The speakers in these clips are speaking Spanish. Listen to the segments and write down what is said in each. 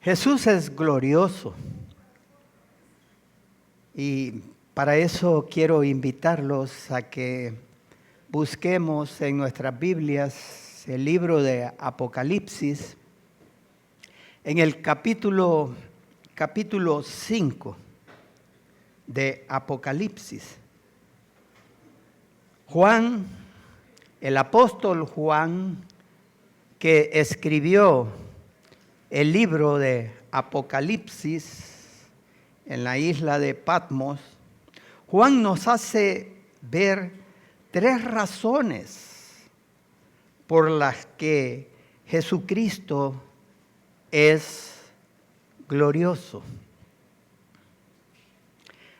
Jesús es glorioso y para eso quiero invitarlos a que busquemos en nuestras Biblias el libro de Apocalipsis, en el capítulo 5 de Apocalipsis. Juan, el apóstol Juan, que escribió el libro de Apocalipsis en la isla de Patmos, Juan nos hace ver 3 razones por las que Jesucristo es glorioso.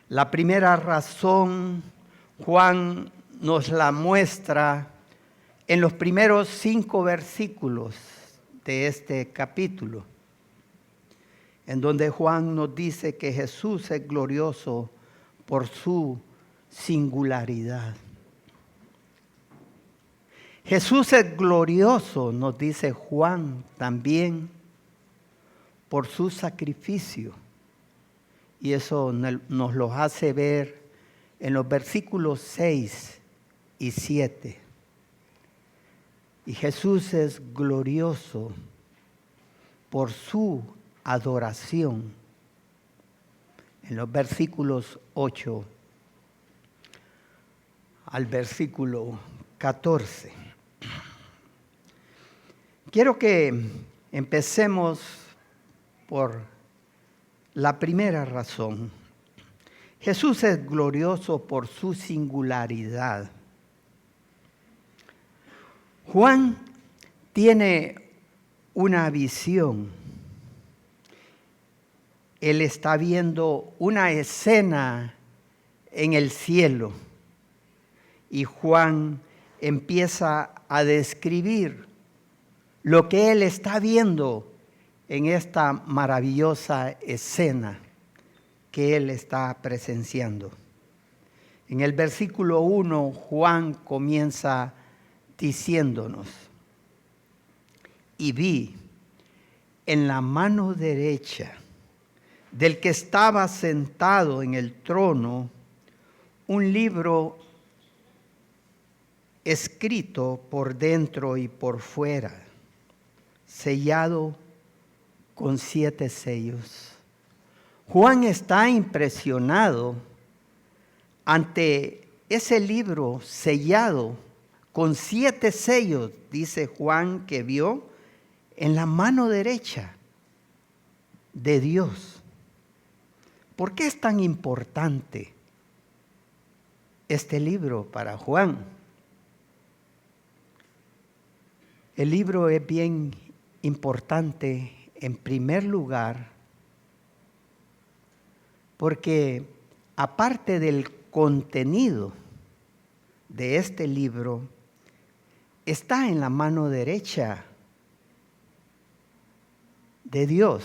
La primera razón, Juan nos la muestra en los primeros 5 versículos de este capítulo, en donde Juan nos dice que Jesús es glorioso por su singularidad. Jesús es glorioso, nos dice Juan también, por su sacrificio. Y eso nos lo hace ver en los versículos 6 y 7. Y Jesús es glorioso por su adoración. En los versículos 8 al versículo 14. Quiero que empecemos por la primera razón. Jesús es glorioso por su singularidad. Juan tiene una visión. Él está viendo una escena en el cielo y Juan empieza a describir lo que él está viendo en esta maravillosa escena que él está presenciando. En el versículo 1, Juan comienza diciéndonos: y vi en la mano derecha del que estaba sentado en el trono un libro escrito por dentro y por fuera, sellado con 7 sellos. Juan está impresionado ante ese libro sellado con 7 sellos, dice Juan, que vio en la mano derecha de Dios. ¿Por qué es tan importante este libro para Juan? El libro es bien importante en primer lugar porque aparte del contenido de este libro, está en la mano derecha de Dios.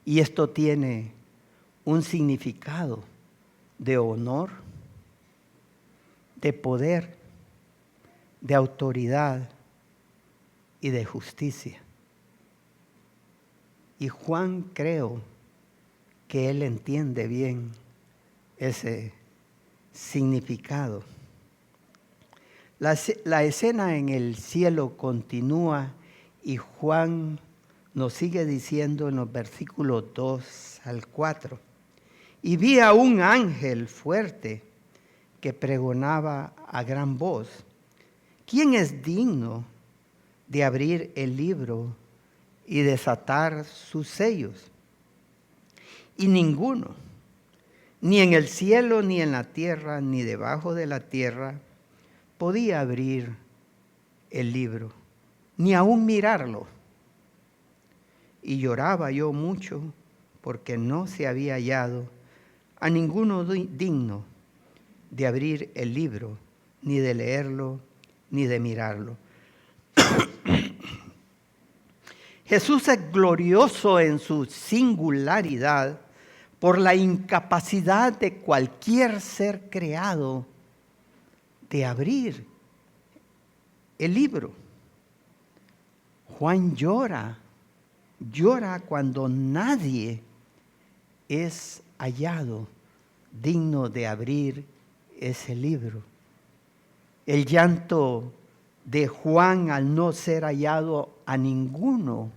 Y esto tiene un significado de honor, de poder, de autoridad y de justicia. Y Juan, creo que él entiende bien ese significado. La escena en el cielo continúa y Juan nos sigue diciendo en los versículos 2 al 4. Y vi a un ángel fuerte que pregonaba a gran voz: ¿quién es digno de abrir el libro y desatar sus sellos? Y ninguno, ni en el cielo, ni en la tierra, ni debajo de la tierra, podía abrir el libro, ni aún mirarlo. Y lloraba yo mucho, porque no se había hallado a ninguno digno de abrir el libro, ni de leerlo, ni de mirarlo. Jesús es glorioso en su singularidad por la incapacidad de cualquier ser creado de abrir el libro. Juan llora llora cuando nadie es hallado digno de abrir ese libro. El llanto de Juan al no ser hallado a ninguno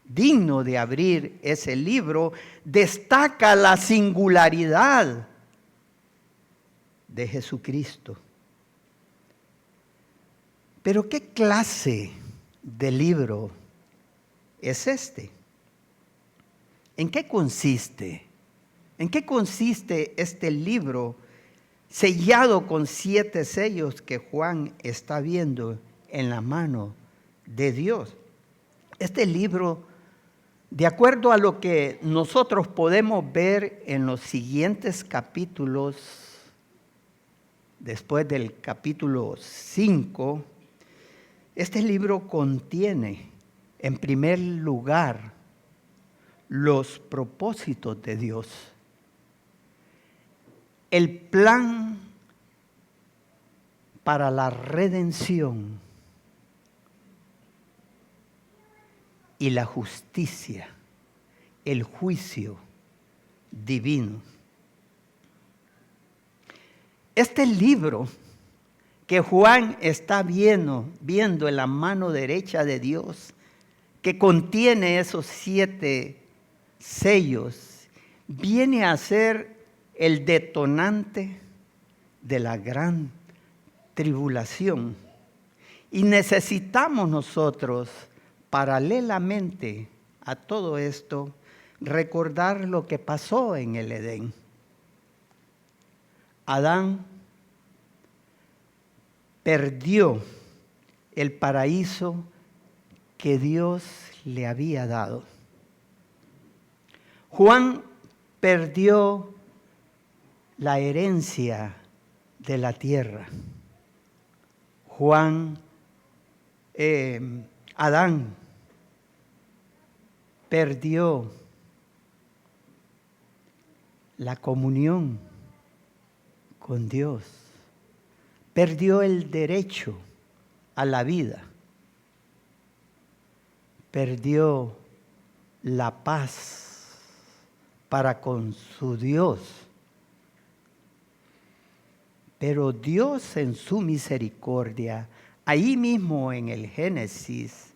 digno de abrir ese libro destaca la singularidad de Jesucristo. Pero ¿qué clase de libro es este? ¿En qué consiste? ¿En qué consiste este libro sellado con 7 sellos que Juan está viendo en la mano de Dios? Este libro, de acuerdo a lo que nosotros podemos ver en los siguientes capítulos, después del capítulo 5, este libro contiene, en primer lugar, los propósitos de Dios, el plan para la redención y la justicia, el juicio divino. Este libro que Juan está viendo en la mano derecha de Dios, que contiene esos 7 sellos, viene a ser el detonante de la gran tribulación. Y necesitamos nosotros, paralelamente a todo esto, recordar lo que pasó en el Edén. Adán perdió el paraíso que Dios le había dado. Juan perdió la herencia de la tierra. Adán perdió la comunión con Dios, perdió el derecho a la vida, perdió la paz para con su Dios. Pero Dios en su misericordia, ahí mismo en el Génesis,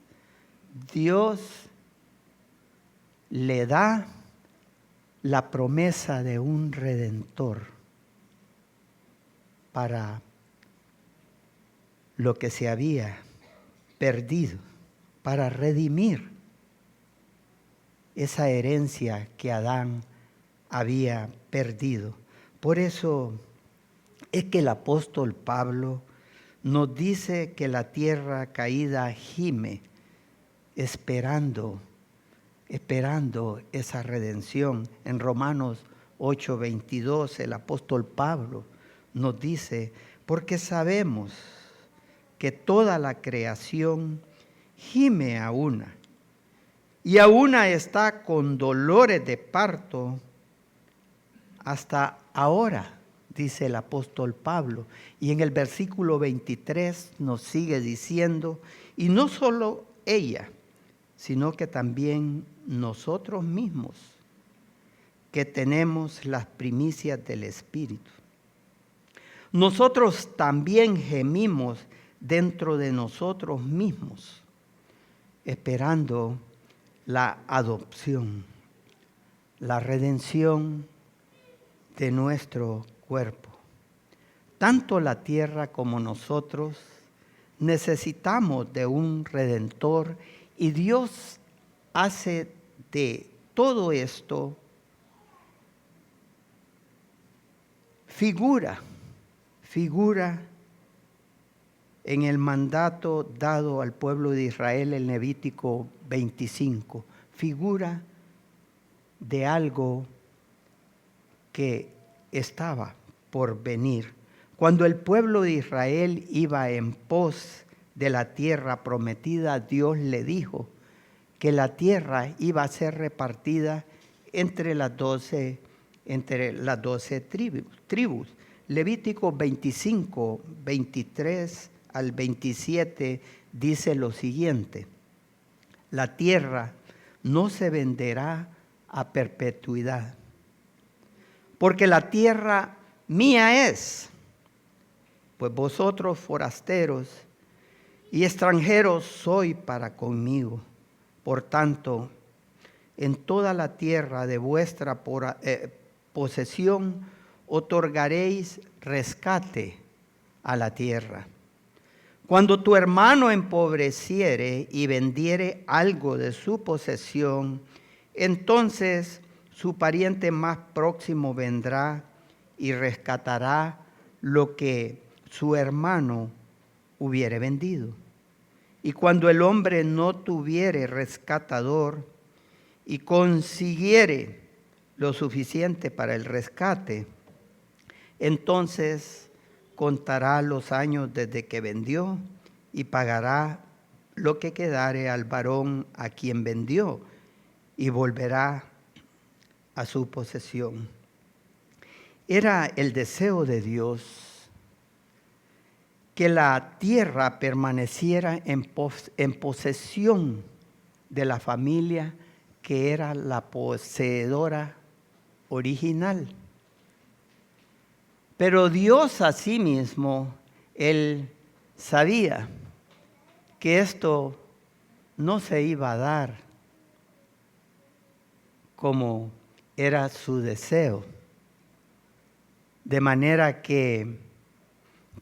Dios le da la promesa de un redentor para lo que se había perdido, para redimir esa herencia que Adán había perdido. Por eso es que el apóstol Pablo nos dice que la tierra caída gime, esperando esa redención. En Romanos 8:22 el apóstol Pablo nos dice, porque sabemos que toda la creación gime a una, y a una está con dolores de parto hasta ahora, dice el apóstol Pablo. Y en el versículo 23 nos sigue diciendo, y no solo ella, sino que también nosotros mismos, que tenemos las primicias del Espíritu. Nosotros también gemimos dentro de nosotros mismos, esperando la adopción, la redención de nuestro cuerpo. Tanto la tierra como nosotros necesitamos de un redentor, y Dios hace de todo esto figura en el mandato dado al pueblo de Israel en Levítico 25, figura de algo que estaba por venir. Cuando el pueblo de Israel iba en pos de la tierra prometida, Dios le dijo que la tierra iba a ser repartida entre las 12 tribus. Levítico 25, 23 al 27 dice lo siguiente: la tierra no se venderá a perpetuidad. Porque la tierra mía es, pues vosotros forasteros y extranjeros sois para conmigo. Por tanto, en toda la tierra de vuestra posesión otorgaréis rescate a la tierra. Cuando tu hermano empobreciere y vendiere algo de su posesión, entonces su pariente más próximo vendrá y rescatará lo que su hermano hubiere vendido. Y cuando el hombre no tuviere rescatador y consiguiere lo suficiente para el rescate, entonces contará los años desde que vendió y pagará lo que quedare al varón a quien vendió y volverá a su posesión. Era el deseo de Dios que la tierra permaneciera en posesión de la familia que era la poseedora original. Pero Dios asimismo, Él sabía que esto no se iba a dar como era su deseo. De manera que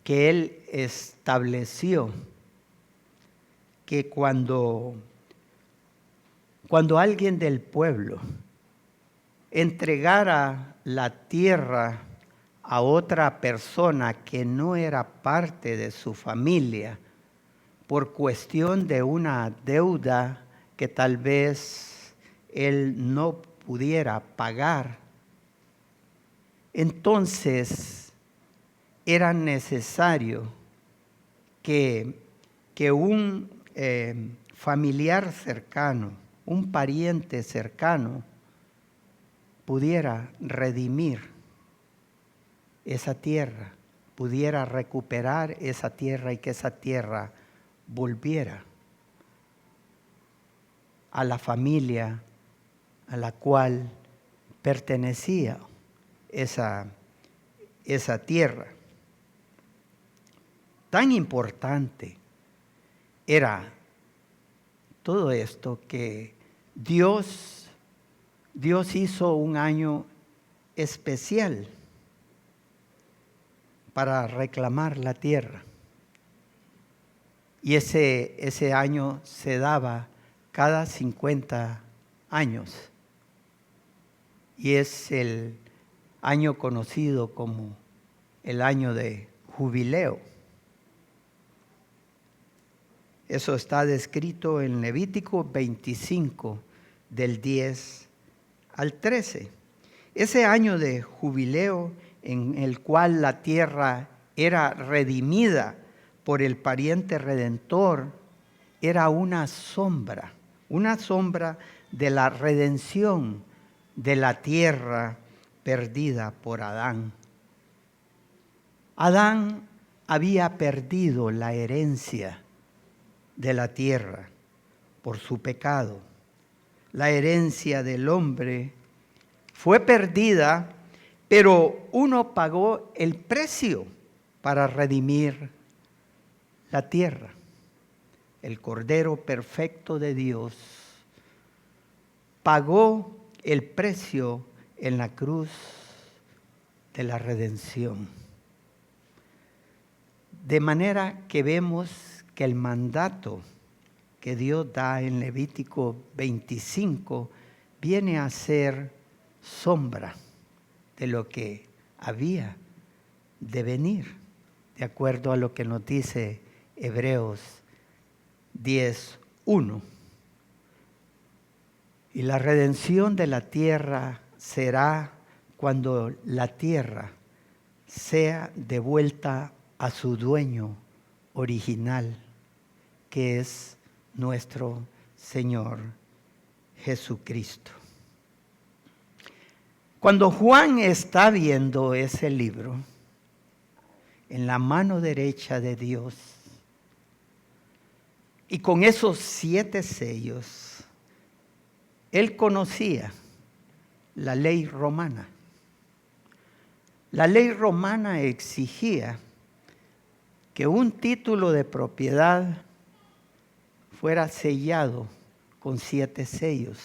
Él estableció que cuando alguien del pueblo entregara la tierra a otra persona que no era parte de su familia por cuestión de una deuda que tal vez él no pudiera pagar, entonces era necesario que un familiar cercano, un pariente cercano, pudiera redimir esa tierra, pudiera recuperar esa tierra y que esa tierra volviera a la familia a la cual pertenecía esa tierra. Tan importante era todo esto que Dios hizo un año especial para reclamar la tierra. Y ese año se daba cada 50 años. Y es el año conocido como el año de jubileo. Eso está descrito en Levítico 25, del 10 al 13. Ese año de jubileo en el cual la tierra era redimida por el pariente redentor, era una sombra de la redención de la tierra perdida por Adán. Adán había perdido la herencia de la tierra por su pecado. La herencia del hombre fue perdida, pero uno pagó el precio para redimir la tierra. El Cordero perfecto de Dios pagó el precio en la cruz de la redención. De manera que vemos que el mandato que Dios da en Levítico 25 viene a ser sombra de lo que había de venir, de acuerdo a lo que nos dice Hebreos 10:1. Y la redención de la tierra será cuando la tierra sea devuelta a su dueño original, que es nuestro Señor Jesucristo. Cuando Juan está viendo ese libro en la mano derecha de Dios y con esos 7 sellos, él conocía la ley romana. La ley romana exigía que un título de propiedad fuera sellado con 7 sellos,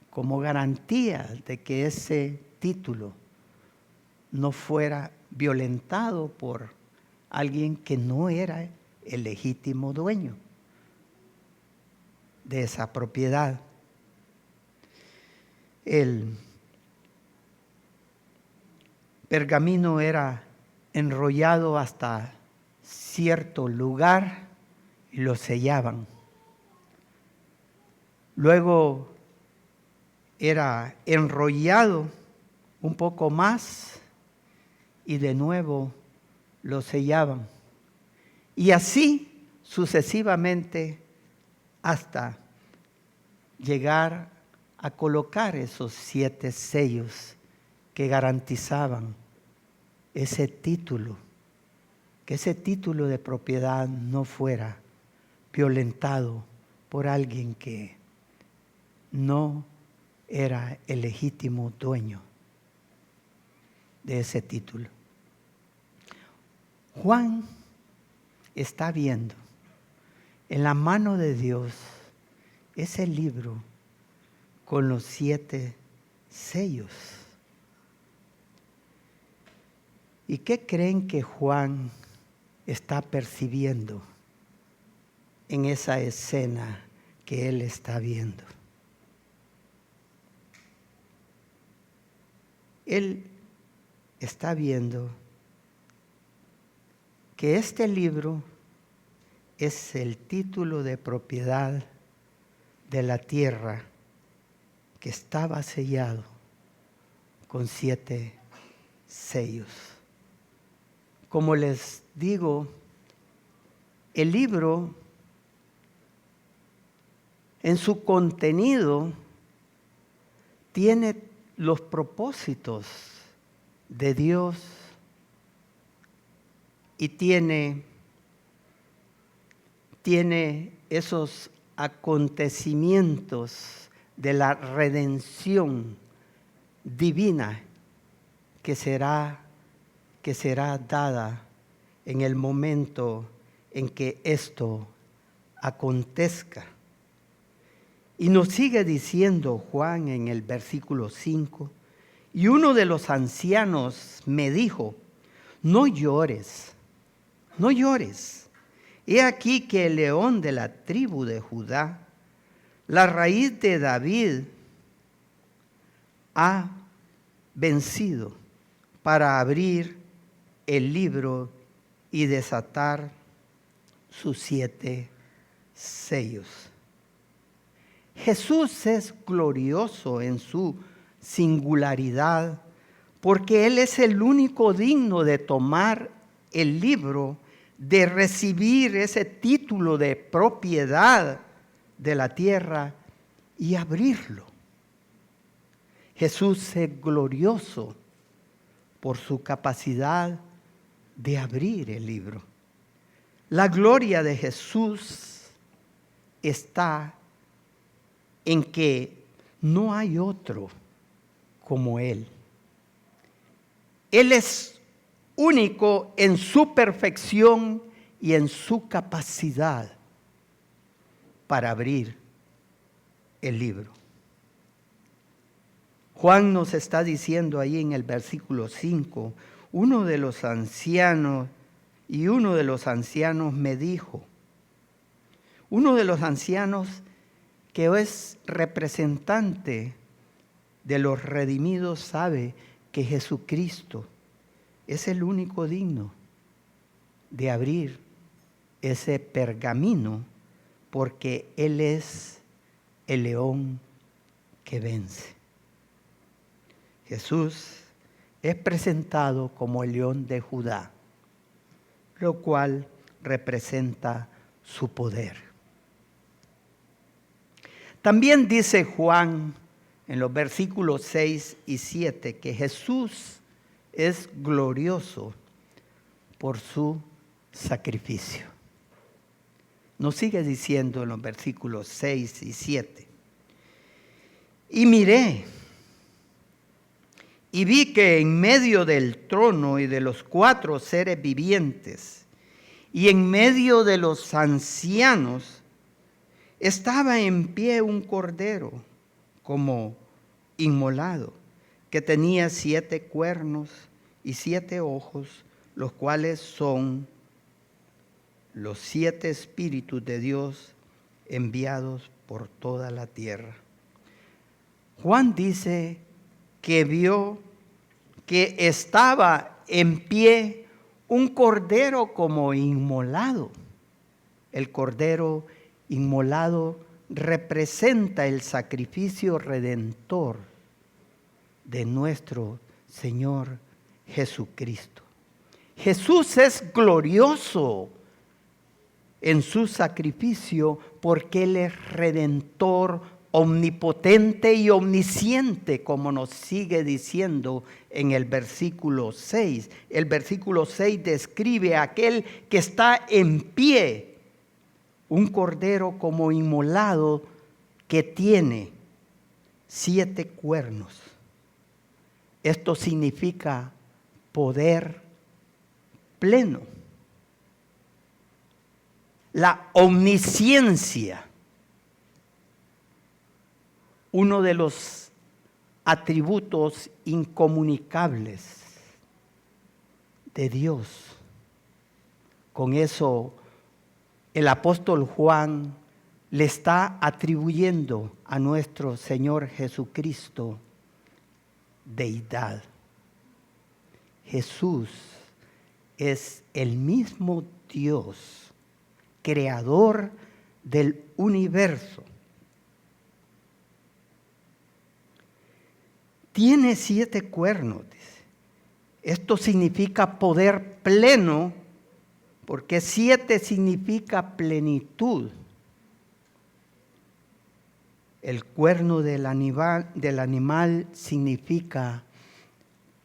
como garantía de que ese título no fuera violentado por alguien que no era el legítimo dueño de esa propiedad. El pergamino era enrollado hasta cierto lugar y lo sellaban. Luego era enrollado un poco más y de nuevo lo sellaban. Y así sucesivamente hasta llegar a colocar esos 7 sellos que garantizaban ese título, que ese título de propiedad no fuera violentado por alguien que no era el legítimo dueño de ese título. Juan está viendo en la mano de Dios ese libro con los 7 sellos. ¿Y qué creen que Juan está percibiendo en esa escena que él está viendo? Él está viendo que este libro es el título de propiedad de la tierra que estaba sellado con 7 sellos. Como les digo, el libro en su contenido tiene los propósitos de Dios y tiene esos acontecimientos de la redención divina que será dada en el momento en que esto acontezca. Y nos sigue diciendo Juan en el versículo 5, y uno de los ancianos me dijo, no llores, no llores. He aquí que el león de la tribu de Judá, la raíz de David, ha vencido para abrir el libro y desatar sus 7 sellos. Jesús es glorioso en su singularidad porque Él es el único digno de tomar el libro, de recibir ese título de propiedad de la tierra y abrirlo. Jesús es glorioso por su capacidad de abrir el libro. La gloria de Jesús está en que no hay otro como Él. Él es único en su perfección y en su capacidad para abrir el libro. Juan nos está diciendo ahí en el versículo 5, uno de los ancianos me dijo, uno de los ancianos que es representante de los redimidos sabe que Jesucristo es el único digno de abrir ese pergamino porque Él es el león que vence. Jesús es presentado como el león de Judá, lo cual representa su poder. También dice Juan en los versículos 6 y 7 que Jesús es glorioso por su sacrificio. Nos sigue diciendo en los versículos 6 y 7. Y miré, y vi que en medio del trono y de los 4 seres vivientes, y en medio de los ancianos, estaba en pie un cordero como inmolado, que tenía 7 cuernos y 7 ojos, los cuales son los 7 espíritus de Dios enviados por toda la tierra. Juan dice que vio que estaba en pie un cordero como inmolado. El cordero inmolado representa el sacrificio redentor de nuestro Señor Jesucristo. Jesús es glorioso en su sacrificio porque Él es redentor, omnipotente y omnisciente, como nos sigue diciendo en el versículo 6. El versículo 6 describe a aquel que está en pie, un cordero como inmolado que tiene 7 cuernos. Esto significa poder pleno. La omnisciencia, uno de los atributos incomunicables de Dios. Con eso el apóstol Juan le está atribuyendo a nuestro Señor Jesucristo deidad. Jesús es el mismo Dios, creador del universo. Tiene 7 cuernos. Esto significa poder pleno, porque 7 significa plenitud. El cuerno del animal significa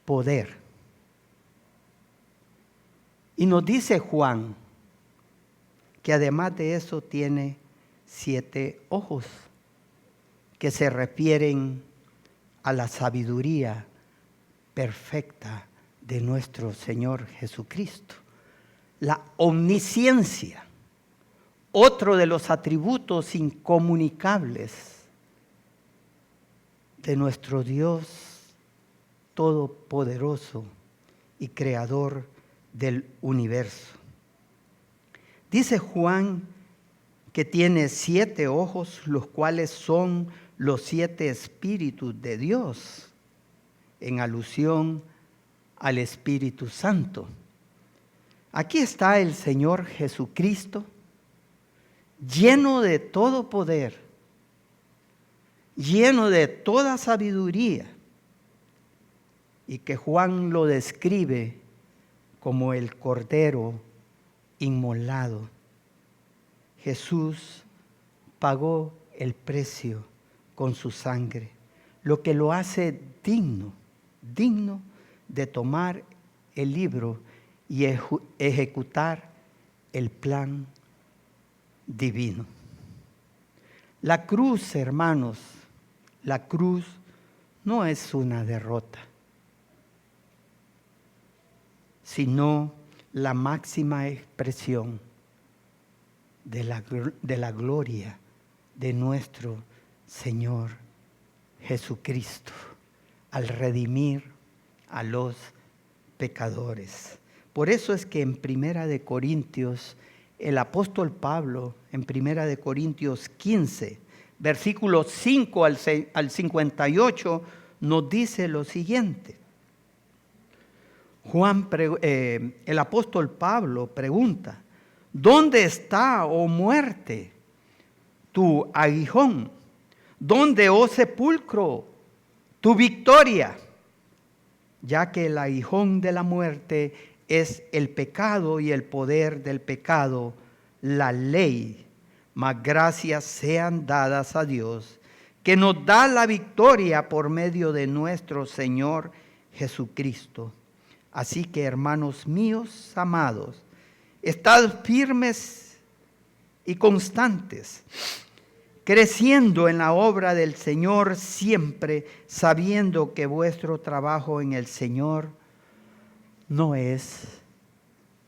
poder. Y nos dice Juan que además de eso tiene 7 ojos, que se refieren a la sabiduría perfecta de nuestro Señor Jesucristo. La omnisciencia, otro de los atributos incomunicables de nuestro Dios todopoderoso y creador del universo. Dice Juan que tiene 7 ojos, los cuales son los 7 espíritus de Dios, en alusión al Espíritu Santo. Aquí está el Señor Jesucristo, lleno de todo poder, lleno de toda sabiduría, y que Juan lo describe como el Cordero inmolado. Jesús pagó el precio con su sangre, lo que lo hace digno de tomar el libro y ejecutar el plan divino. La cruz, hermanos, la cruz no es una derrota, sino la máxima expresión de la gloria de nuestro Señor Jesucristo al redimir a los pecadores. Por eso es que en Primera de Corintios, el apóstol Pablo, en Primera de Corintios 15, versículos 5 al 58, nos dice lo siguiente. El apóstol Pablo pregunta: ¿dónde está, oh muerte, tu aguijón? ¿Dónde, oh sepulcro, tu victoria? Ya que el aguijón de la muerte es el pecado y el poder del pecado, la ley. Mas gracias sean dadas a Dios, que nos da la victoria por medio de nuestro Señor Jesucristo. Así que, hermanos míos amados, estad firmes y constantes, creciendo en la obra del Señor siempre, sabiendo que vuestro trabajo en el Señor no es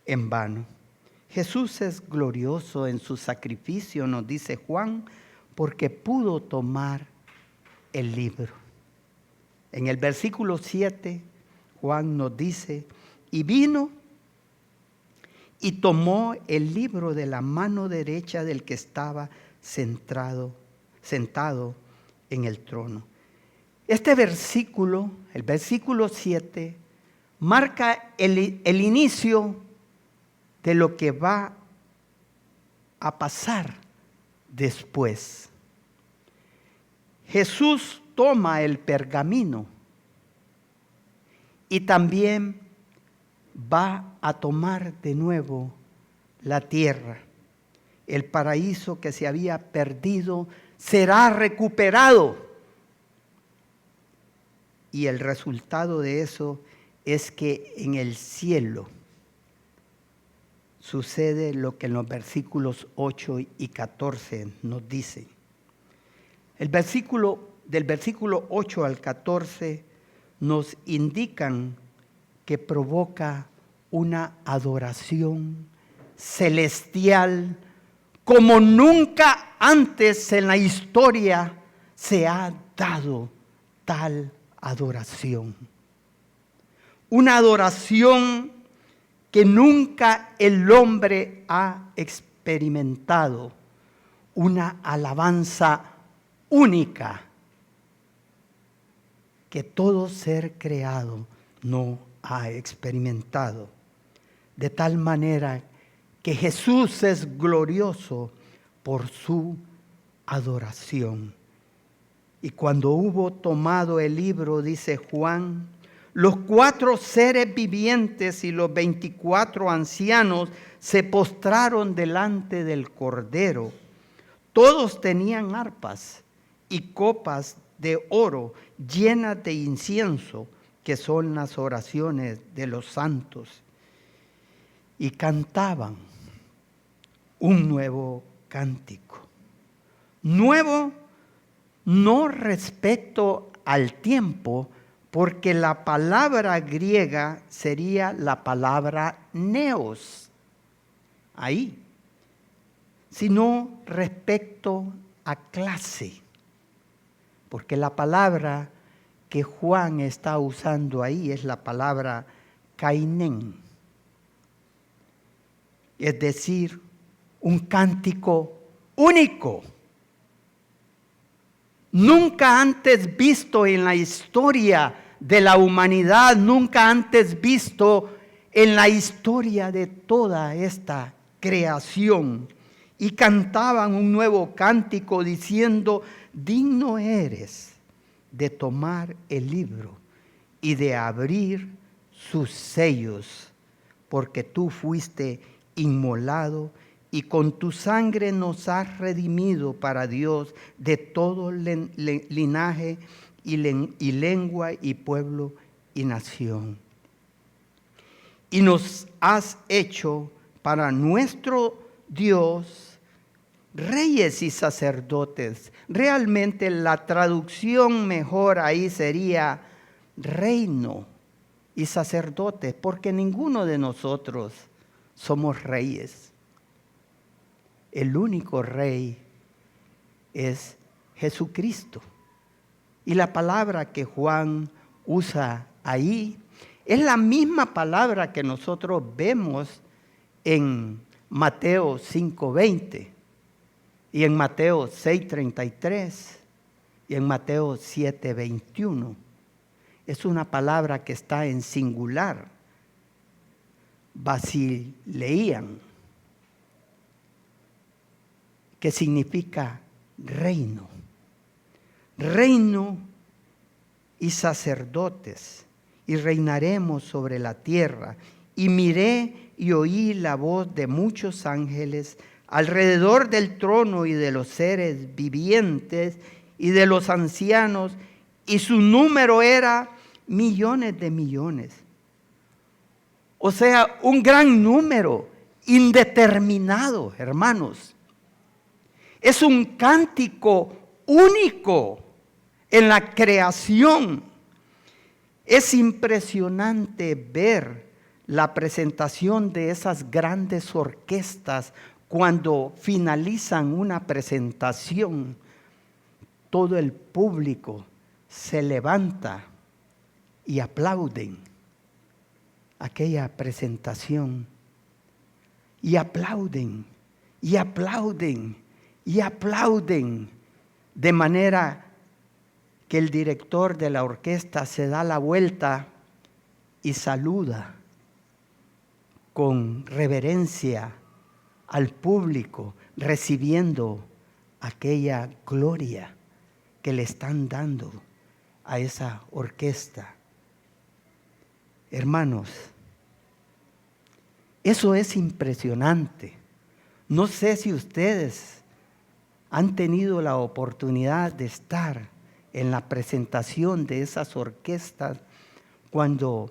en vano. Jesús es glorioso en su sacrificio, nos dice Juan, porque pudo tomar el libro. En el versículo 7, Juan nos dice, y vino y tomó el libro de la mano derecha del que estaba sentado en el trono. Este versículo, el versículo 7, marca el inicio de lo que va a pasar después. Jesús toma el pergamino y también va a tomar de nuevo la tierra. El paraíso que se había perdido será recuperado. Y el resultado de eso es que en el cielo sucede lo que en los versículos 8 y 14 nos dice. Del versículo 8 al 14 nos indican que provoca una adoración celestial como nunca antes en la historia se ha dado tal adoración. Una adoración que nunca el hombre ha experimentado. Una alabanza única que todo ser creado no ha experimentado. De tal manera que Jesús es glorioso por su adoración. Y cuando hubo tomado el libro, dice Juan, los 4 seres vivientes y los 24 ancianos se postraron delante del Cordero. Todos tenían arpas y copas de oro llenas de incienso, que son las oraciones de los santos. Y cantaban un nuevo cántico. Nuevo no respecto al tiempo, porque la palabra griega sería la palabra neos, ahí, sino respecto a clase, porque la palabra que Juan está usando ahí es la palabra kainen, es decir, un cántico único, nunca antes visto en la historia de la humanidad, nunca antes visto en la historia de toda esta creación. Y cantaban un nuevo cántico diciendo, digno eres de tomar el libro y de abrir sus sellos, porque tú fuiste inmolado y con tu sangre nos has redimido para Dios de todo linaje y lengua y pueblo y nación. Y nos has hecho para nuestro Dios reyes y sacerdotes. Realmente la traducción mejor ahí sería reino y sacerdotes, porque ninguno de nosotros somos reyes. El único rey es Jesucristo. Y la palabra que Juan usa ahí es la misma palabra que nosotros vemos en Mateo 5:20 y en Mateo 6:33 y en Mateo 7:21. Es una palabra que está en singular, basileían, que significa reino. Reino y sacerdotes, y reinaremos sobre la tierra. Y miré y oí la voz de muchos ángeles alrededor del trono y de los seres vivientes y de los ancianos, y su número era millones de millones. O sea, un gran número, indeterminado, hermanos. Es un cántico único en la creación. Es impresionante ver la presentación de esas grandes orquestas cuando finalizan una presentación. Todo el público se levanta y aplauden aquella presentación. Y aplauden, y aplauden, y aplauden, de manera que el director de la orquesta se da la vuelta y saluda con reverencia al público, recibiendo aquella gloria que le están dando a esa orquesta. Hermanos, eso es impresionante. No sé si ustedes han tenido la oportunidad de estar en la presentación de esas orquestas cuando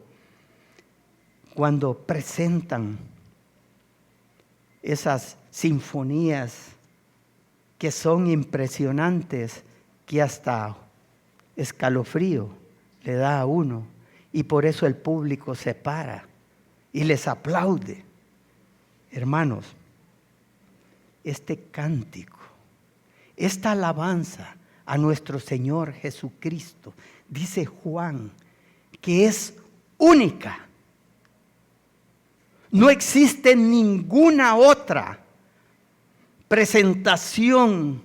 presentan esas sinfonías que son impresionantes, que hasta escalofrío le da a uno, y por eso el público se para y les aplaude. Hermanos, este cántico, esta alabanza a nuestro Señor Jesucristo, dice Juan, que es única. No existe ninguna otra presentación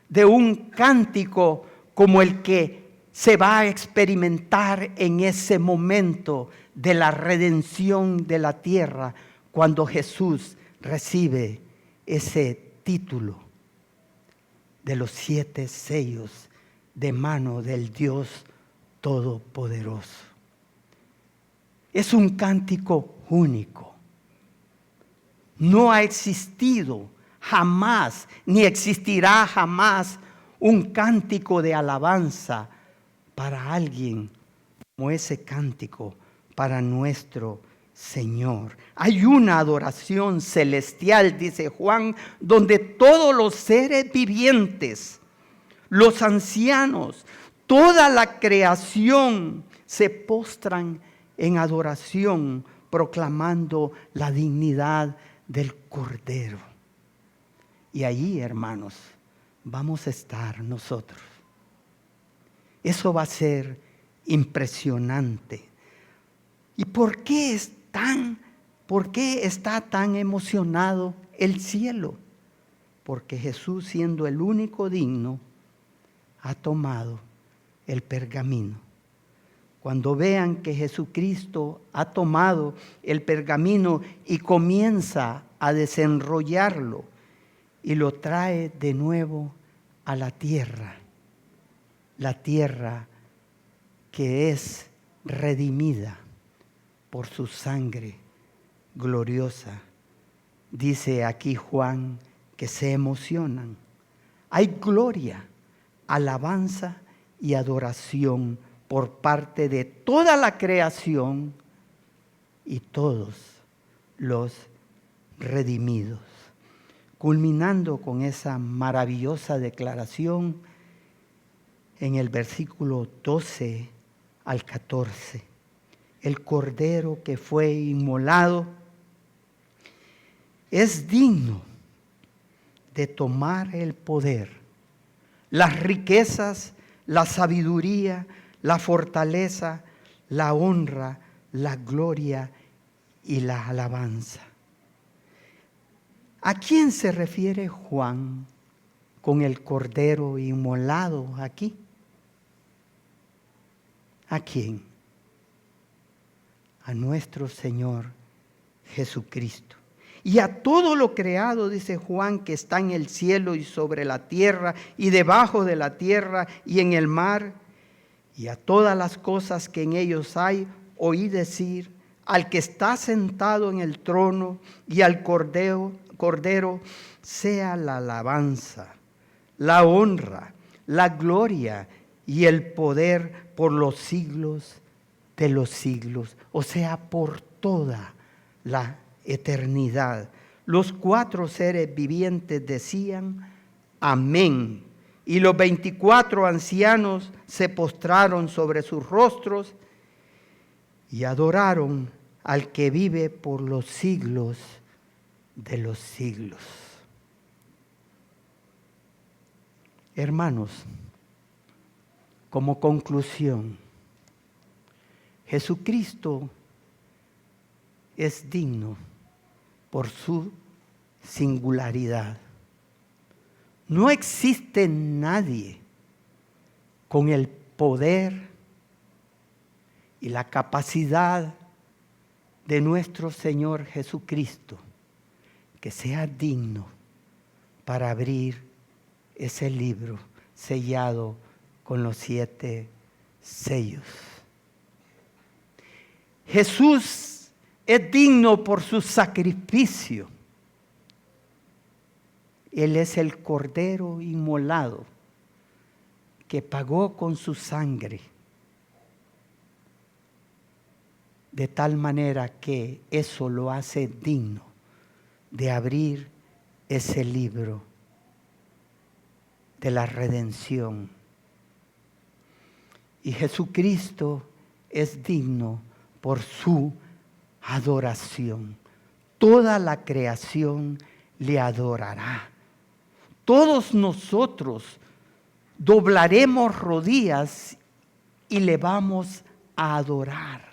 de un cántico como el que se va a experimentar en ese momento de la redención de la tierra, cuando Jesús recibe ese título de los 7 sellos de mano del Dios Todopoderoso. Es un cántico único. No ha existido jamás, ni existirá jamás, un cántico de alabanza para alguien como ese cántico para nuestro Señor. Hay una adoración celestial, dice Juan, donde todos los seres vivientes, los ancianos, toda la creación se postran en adoración, proclamando la dignidad del Cordero. Y allí, hermanos, vamos a estar nosotros. Eso va a ser impresionante. ¿Y por qué está tan emocionado el cielo? Porque Jesús, siendo el único digno, ha tomado el pergamino. Cuando vean que Jesucristo ha tomado el pergamino y comienza a desenrollarlo y lo trae de nuevo a la tierra que es redimida por su sangre gloriosa. Dice aquí Juan que se emocionan. Hay gloria, alabanza y adoración por parte de toda la creación y todos los redimidos. Culminando con esa maravillosa declaración en el versículo 12 al 14. El Cordero que fue inmolado es digno de tomar el poder, las riquezas, la sabiduría, la fortaleza, la honra, la gloria y la alabanza. ¿A quién se refiere Juan con el Cordero inmolado aquí? ¿A quién? A nuestro Señor Jesucristo. Y a todo lo creado, dice Juan, que está en el cielo y sobre la tierra y debajo de la tierra y en el mar, y a todas las cosas que en ellos hay, oí decir, al que está sentado en el trono y al Cordero, sea la alabanza, la honra, la gloria y el poder por los siglos de los siglos, o sea, por toda la eternidad. Los 4 seres vivientes decían: Amén. Y los 24 ancianos se postraron sobre sus rostros y adoraron al que vive por los siglos de los siglos. Hermanos, como conclusión, Jesucristo es digno por su singularidad. No existe nadie con el poder y la capacidad de nuestro Señor Jesucristo que sea digno para abrir ese libro sellado con los 7 sellos. Jesús es digno por su sacrificio. Él es el Cordero inmolado que pagó con su sangre, de tal manera que eso lo hace digno de abrir ese libro de la redención. Y Jesucristo es digno por su adoración. Toda la creación le adorará. Todos nosotros doblaremos rodillas y le vamos a adorar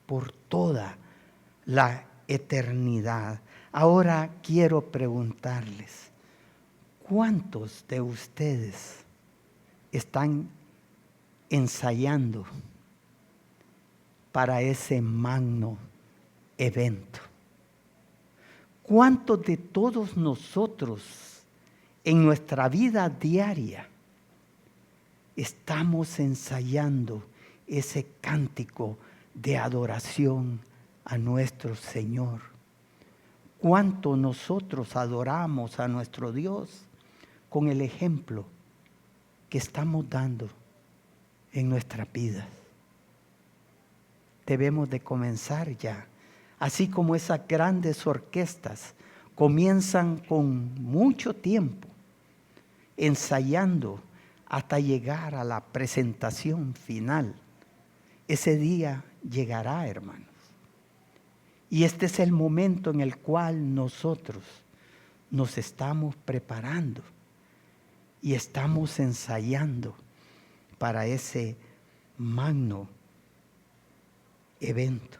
por toda la eternidad. Ahora quiero preguntarles, ¿cuántos de ustedes están ensayando para ese magno evento? ¿Cuántos de todos nosotros en nuestra vida diaria estamos ensayando ese cántico de adoración a nuestro Señor? ¿Cuánto nosotros adoramos a nuestro Dios con el ejemplo que estamos dando en nuestras vidas? Debemos de comenzar ya, así como esas grandes orquestas comienzan con mucho tiempo, ensayando hasta llegar a la presentación final. Ese día llegará, hermanos. Y este es el momento en el cual nosotros nos estamos preparando y estamos ensayando para ese magno evento.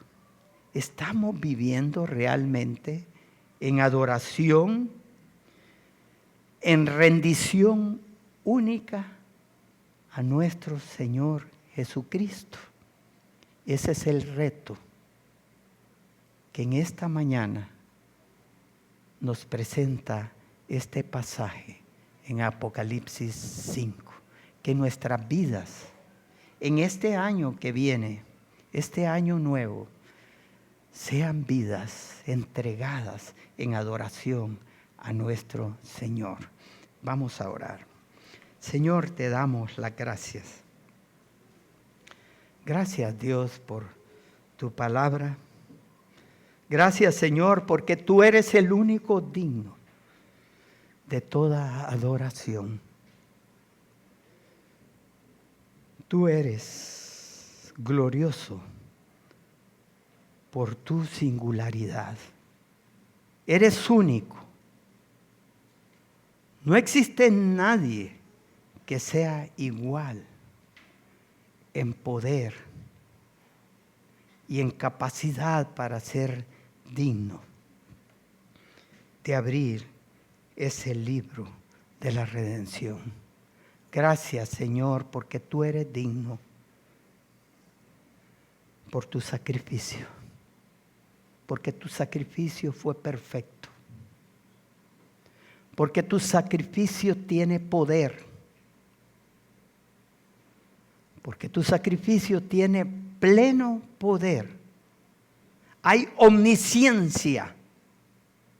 Estamos viviendo realmente en adoración, en rendición única a nuestro Señor Jesucristo. Ese es el reto que en esta mañana nos presenta este pasaje en Apocalipsis 5. Que nuestras vidas en este año que viene, este año nuevo, sean vidas entregadas en adoración a nuestro Señor. Vamos a orar. Señor, te damos las gracias. Gracias, Dios, por tu palabra. Gracias, Señor, porque tú eres el único digno de toda adoración. Tú eres glorioso por tu singularidad. Eres único. No existe nadie que sea igual en poder y en capacidad para ser digno de abrir ese libro de la redención. Gracias, Señor, porque tú eres digno por tu sacrificio, porque tu sacrificio fue perfecto, porque tu sacrificio tiene poder, porque tu sacrificio tiene pleno poder. Hay omnisciencia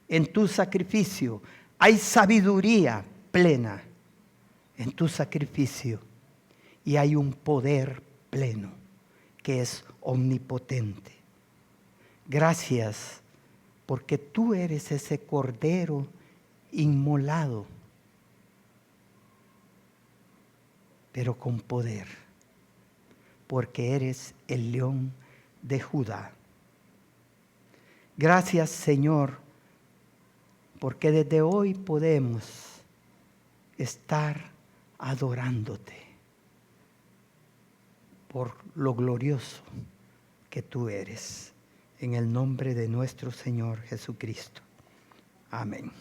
en tu sacrificio, hay sabiduría plena en tu sacrificio y hay un poder pleno que es omnipotente. Gracias porque tú eres ese Cordero inmolado pero con poder, porque eres el León de Judá. Gracias, Señor, porque desde hoy podemos estar adorándote por lo glorioso que tú eres. En el nombre de nuestro Señor Jesucristo. Amén.